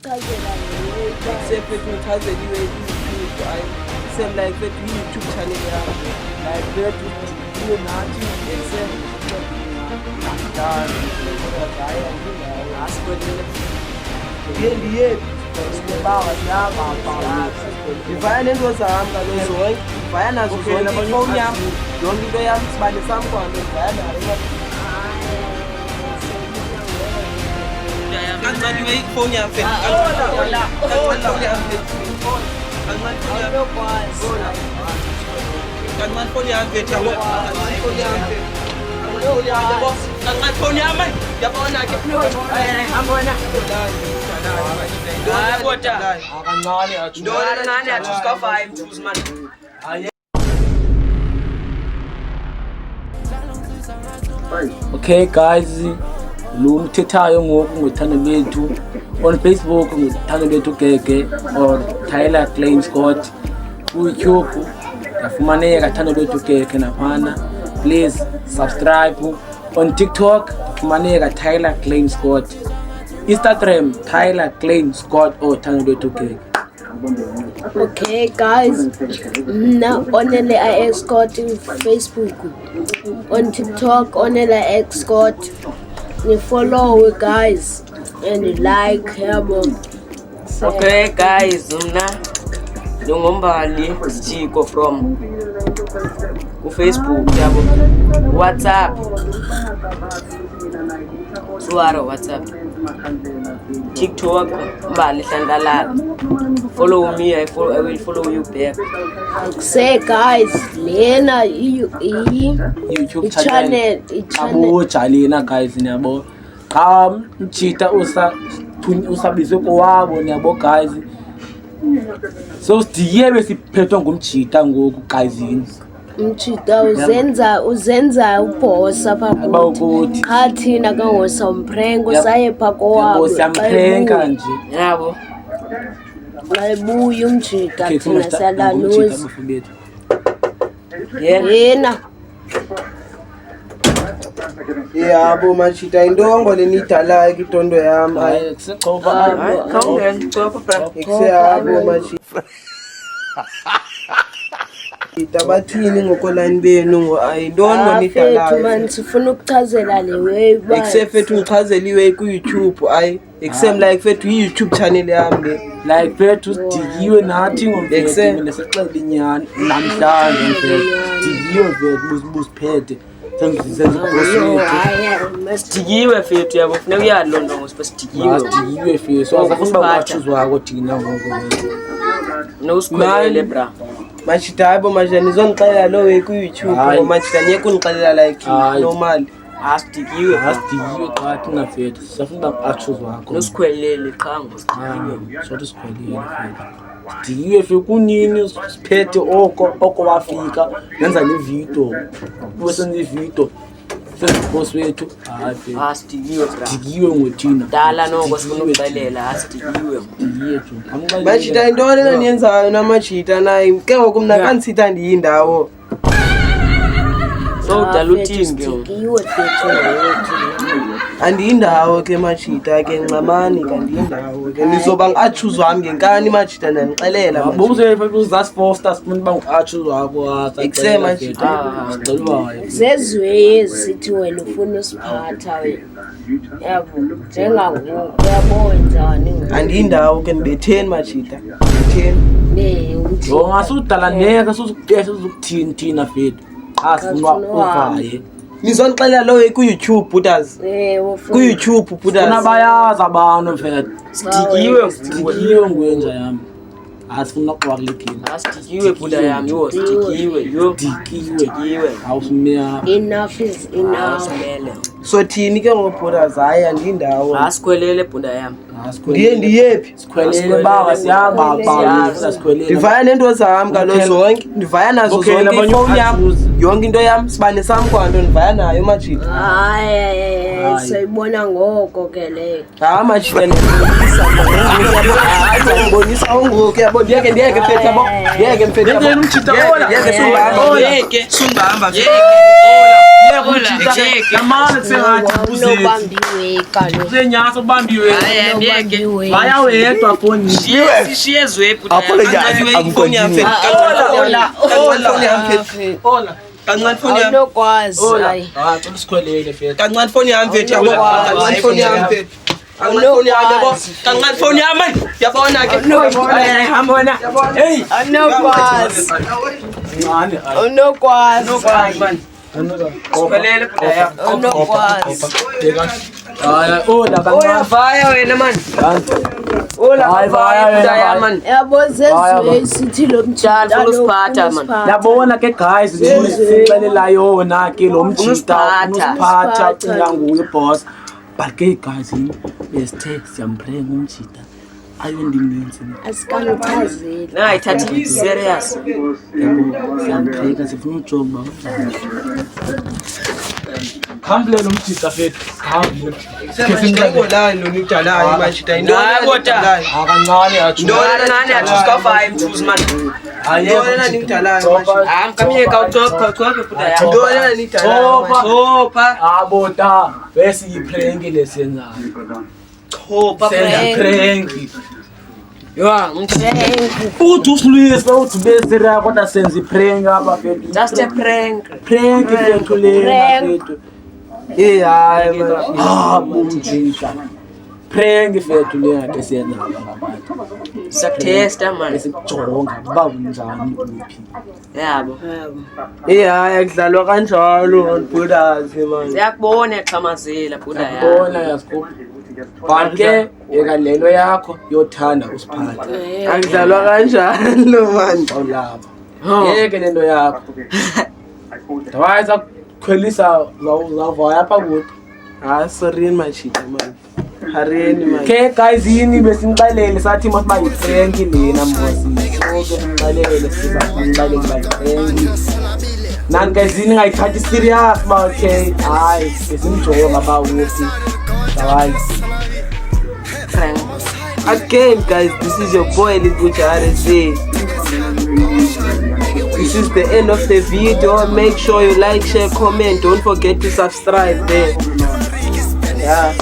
ukuchazela except ukuchazeliwe ku-YouTube hayi same like that YouTube channel yami like that you nathi except ngivaya nento zami kaloku zonke ngivaya nazo zonke ifowuni yami yonke into yami sibane sami kwalo ngivaya nayo kancane ifowuni yami kancane ifowuni yami phone yami yabona ke ambona akancane achuska 5 choose man Okay guys, lo mthethayo ngoku ngothando lethu on Facebook ngothando lethu Gege or Tyler Klein Scott ku YouTube yafumaneka thando lethu Gege naphana. Please subscribe on TikTok fumaneka Tyler Klein Scott, Instagram Tyler Klein Scott or thando lethu Gege. Okay guys, now only I Scott in Facebook, on TikTok only I Scott. You follow guys and like him. Okay guys, Ngombali Sitiko from Facebook yabo WhatsApp Suaro WhatsApp TikTok Mbali Hlangalala. Follow me, I will follow you back. Say guys, Lena YouTube channel. Abo Jalena guys niyabo. Mchita usabizwe kowabo niyabo guys. So sidiye siphethwa ngumchita ngoku guys yini. Mchita uzenza ubhosa phakuthi. Cha thina kangosa umprengo saye phako wabo. Siyamphrenka nje. Yabo. Ngayibuya umjika thina siyalaluza. Yena. Yabo machita indongo lenidala itondo yami. Hayi kusecoba. Khawungena coba bra. Yabo machita. Itabathini ngokolani benu ngo ayindondo nidala. Man sifuna ukuchazela le way ba. Except fethu ngichazeliwe ku YouTube ayi except like fethu YouTube channel yami le. Like fethu sidikiwe nathi ngomfeke nesixele inyani namhlanje mfeke. Dikiwe fethu busiphethe. Sidikiwe fethu yabo kufuneka uyalondonga sidikiwe. Sidikiwe fethu so azafuna bakuchuzwa ko thina ngoko. Nosikholele bra. Machita yabo manje nizongixelela lo way ku YouTube ngoba machita ngeke unixelela like normal. Asidikiwe xa thina fethu sifuna bakuchuzwa ko. Nosikhwelele qha ngosidikiwe. Sothi sikhwelele fethu. Sidikiwe fethu kunini siphethe oko wafika nenza le video. Bese ni video. Boss wethu asidikiwe bra. Sidikiwe ngothina. Dala noko sifuna ukuxelela asidikiwe. Yethu. Machita into lena niyenzayo namachita nayi ke ngoku mina kanisitha ndiyindawo. So daluthini Sidikiwe fethu. Andiyindawo ke machita ke nxamani kandiyindawo ke nizoba ngiachoose wami ngenkani machita nanixelela bobuze uzas foster sifuna bangiachoose wakho except machita sicelwayo zezwe sithi wena ufuna usiphatha wena yabo njengangoku uyabona njani andiyindawo ke nibetheni machita betheni lo ngasudala neka sozukuthini thina fethu asifuna uvaye nizonixelela lo ku YouTube butas ku YouTube butas kunabayaza abantu mfethu sidikiwe ngwenja yami asifuna ukuxwalikini asidikiwe buda yami yo sidikiwe awusumya enough is enough so thini ke ngobutas hayi andindawo asikhwelele bhunda yami ndiyephi sikhwelele baba siyaba sikhwelele ndivaya nento zami kalo zonke ndivaya nazo zonke ifowuni yami yonke into yami sibane sami kwanto ndivaya nayo machita hayi sayibona ngoko ke le machita ngiyabonisa ngoku yabo ndiyeke mfethu yabo ndiyeke mfethu yabo umchita ndiyeke yeke sungahamba Yebo umjita. Namanje sengathi ubuze. Unobambiwe kalo. Usenyasa ubambiwe. Baya wedwa phone. Sishiye zwephu. Apologize. I'm continuing. Hola. Kancane phone yami. Unokwazi hayi. Cela sikhwelele fethu. Kancane phone yami mfethu yabo. Kancane phone yami mfethu. Kancane phone yami man. Yabona ke. Hambona. Hey, Unokwazi. ngane. Unokwazi. Man. Sikhwelele Unokwazi. Hayi, ola Oya kancane. vaya wena man. Ola Hayi vaya vaya man. Yabo zezwe sithi lo mjita Ufuna usiphatha, man. Yabona ke guys, sixelela yona ke lo mjita Unosiphatha. unosiphatha cinga nguye boss. But ke guys, besithe siyamprenga umjita. Ayondininzi. asikamchazeli. Nayithathi serious. Yabo, siyamprenga sifuna ujoba. Khambule lo mjita fethu. Khambule. Sengicela la lo nidalayo manje. Hayi kodwa. Akancane athi. Ndona nani athi sikafaya imthuzi man. Ndona nidalayo manje. Kamiyeka uthopha puta ya. Ndona nidalayo. Thopha. Abota bese yiprenki lesenzayo. Thopha Prenki. Yeah, Uthi usilisa uthi bese ra kodwa senza iprenki apha fethu. just a prank. Prenki fethu lena fethu. Hayi man. Umjita. Prenki fethu lena besiyenza ngabantu. Sakutesta man. Besikujonga uba unjani uphi. Yabo. Hayi kudlalwa kanjalo brothers man. Siyakubona exhamazela puta ya. Bona yasikho. Bonke ekalelo yakho yothanda usiphatha. Akudlalwa kanjalo man. Olapha. Yeke lento yakho. Dawayisa khwelisa uzavaya apha kude. Sorry machita man. Hareni man. Okay guys, yini besimxelele sathi masiba yiprank lena mbosi. So simxelele sizamxelele ba yiprank. Nani guys, yini ngayithatha serious ba okay. Hayi, besimjonga ba ukuthi. Dawayisa. Again guys, this is your boy Libucha RSA. This is the end of the video. Make sure you like, share, comment. Don't forget to subscribe there. Yeah.